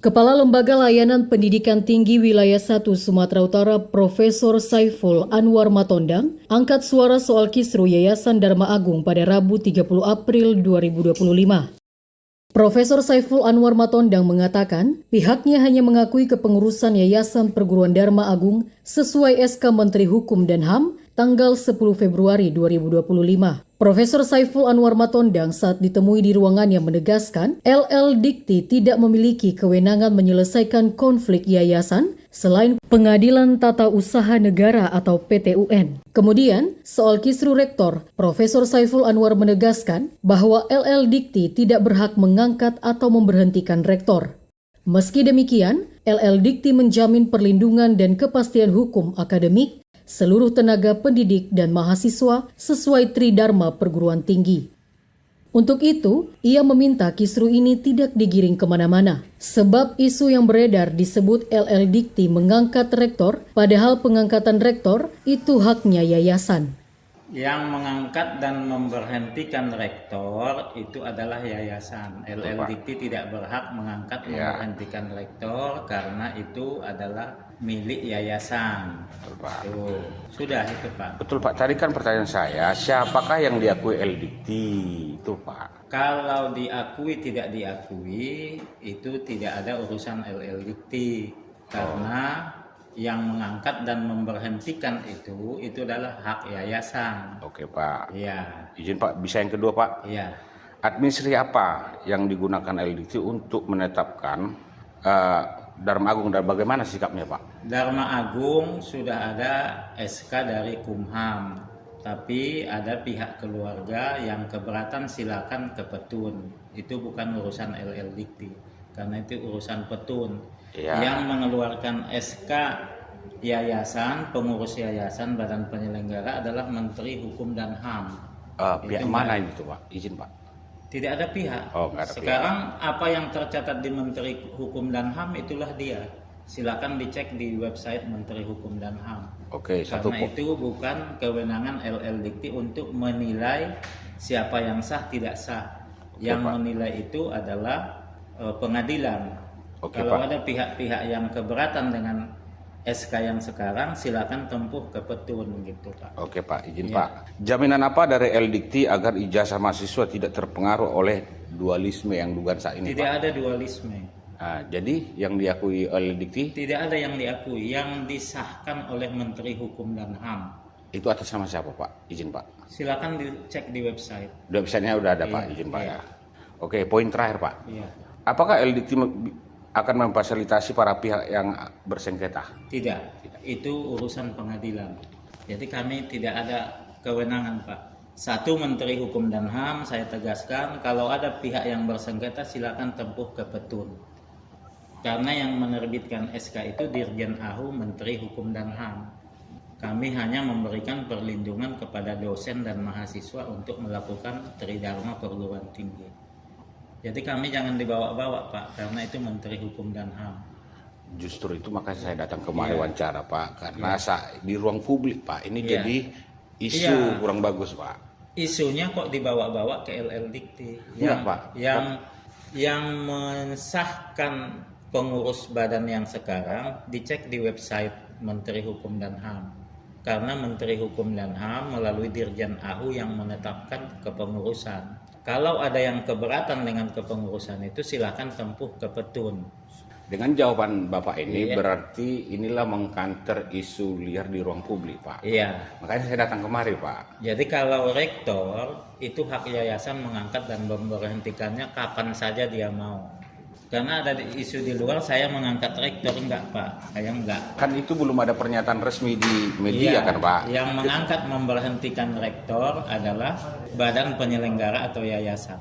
Kepala Lembaga Layanan Pendidikan Tinggi Wilayah 1 Sumatera Utara Profesor Saiful Anwar Matondang angkat suara soal kisru Yayasan Dharma Agung pada Rabu 30 April 2025. Profesor Saiful Anwar Matondang mengatakan pihaknya hanya mengakui kepengurusan Yayasan Perguruan Dharma Agung sesuai SK Menteri Hukum dan HAM tanggal 10 Februari 2025. Profesor Saiful Anwar Matondang saat ditemui di ruangannya menegaskan LL Dikti tidak memiliki kewenangan menyelesaikan konflik yayasan selain Pengadilan Tata Usaha Negara atau PTUN. Kemudian, soal kisru rektor, Profesor Saiful Anwar menegaskan bahwa LL Dikti tidak berhak mengangkat atau memberhentikan rektor. Meski demikian, LL Dikti menjamin perlindungan dan kepastian hukum akademik seluruh tenaga pendidik dan mahasiswa sesuai Tridharma Perguruan Tinggi. Untuk itu, ia meminta kisru ini tidak digiring kemana-mana, sebab isu yang beredar disebut LL Dikti mengangkat rektor, padahal pengangkatan rektor itu haknya yayasan. Yang mengangkat dan memberhentikan rektor itu adalah yayasan. LL Dikti tidak berhak mengangkat memberhentikan rektor karena itu adalah milik yayasan. Betul, Pak. Tuh. Sudah itu, Pak. Betul, Pak. Tadi kan pertanyaan saya, siapakah yang diakui LL Dikti? Itu, Pak. Kalau diakui tidak diakui itu tidak ada urusan LL Dikti karena yang mengangkat dan memberhentikan itu adalah hak yayasan. Oke, Pak. Iya. Izin, Pak. Bisa yang kedua, Pak? Iya. Administrasi apa yang digunakan LL Dikti untuk menetapkan Dharma Agung dan bagaimana sikapnya, Pak? Dharma Agung sudah ada SK dari Kumham, tapi ada pihak keluarga yang keberatan silakan ke Petun. Itu bukan urusan LL Dikti, karena itu urusan Petun. Yang mengeluarkan SK yayasan, pengurus yayasan, badan penyelenggara adalah Menteri Hukum dan HAM. Pihak mana itu, Pak? Izin, Pak. Tidak ada pihak. Nggak ada Sekarang apa yang tercatat di Menteri Hukum dan HAM itulah dia. Silakan dicek di website Menteri Hukum dan HAM. Oke, Karena itu bukan kewenangan LL Dikti untuk menilai siapa yang sah tidak sah. Yang menilai itu adalah pengadilan. Kalau ada pihak-pihak yang keberatan dengan SK yang sekarang, silakan tempuh ke Petun gitu, Pak. Oke, Pak. Izin, Pak. Jaminan apa dari LL Dikti agar ijazah mahasiswa tidak terpengaruh oleh dualisme yang dugaan saat ini, Tidak Pak? ada dualisme. Jadi yang diakui LL Dikti? Tidak ada yang diakui. Yang disahkan oleh Menteri Hukum dan HAM. Itu atas nama siapa, Pak? Izin, Pak. Silakan dicek di website. Websitenya udah ada, Pak. Izin, Pak, ya. Oke, poin terakhir, Pak. Iya. Apakah LL Dikti akan memfasilitasi para pihak yang bersengketa? Tidak, itu urusan pengadilan. Jadi kami tidak ada kewenangan, Pak. Satu, Menteri Hukum dan HAM, saya tegaskan, kalau ada pihak yang bersengketa silakan tempuh ke Petun. Karena yang menerbitkan SK itu Dirjen AHU Menteri Hukum dan HAM. Kami hanya memberikan perlindungan kepada dosen dan mahasiswa untuk melakukan Tridharma Perguruan Tinggi. Jadi kami jangan dibawa-bawa, Pak, karena itu Menteri Hukum dan HAM. Justru itu makanya saya datang kemari wawancara, Pak, karena di ruang publik, Pak, ini jadi isu kurang bagus, Pak. Isunya kok dibawa-bawa ke LL Dikti. Pak. Yang mensahkan pengurus badan yang sekarang dicek di website Menteri Hukum dan HAM. Karena Menteri Hukum dan HAM melalui Dirjen AHU yang menetapkan kepengurusan. Kalau ada yang keberatan dengan kepengurusan itu silakan tempuh ke Petun. Dengan jawaban Bapak ini berarti inilah mengkanter isu liar di ruang publik, Pak. Iya. Makanya saya datang kemari, Pak. Jadi kalau rektor itu hak yayasan mengangkat dan memberhentikannya kapan saja dia mau. Karena ada isu di luar saya mengangkat rektor, enggak, Pak. Saya enggak. Kan itu belum ada pernyataan resmi di media, kan, Pak? Yang mengangkat memberhentikan rektor adalah badan penyelenggara atau yayasan.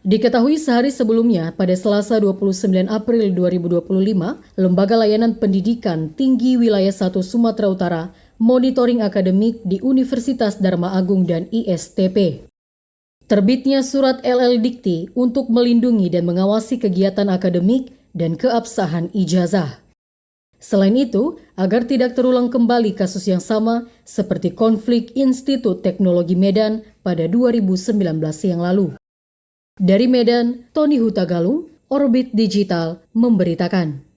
Diketahui sehari sebelumnya, pada Selasa 29 April 2025, Lembaga Layanan Pendidikan Tinggi Wilayah 1 Sumatera Utara monitoring akademik di Universitas Dharma Agung dan ISTP. Terbitnya surat LL Dikti untuk melindungi dan mengawasi kegiatan akademik dan keabsahan ijazah. Selain itu, agar tidak terulang kembali kasus yang sama seperti konflik Institut Teknologi Medan pada 2019 yang lalu. Dari Medan, Tony Hutagalung Orbit Digital memberitakan.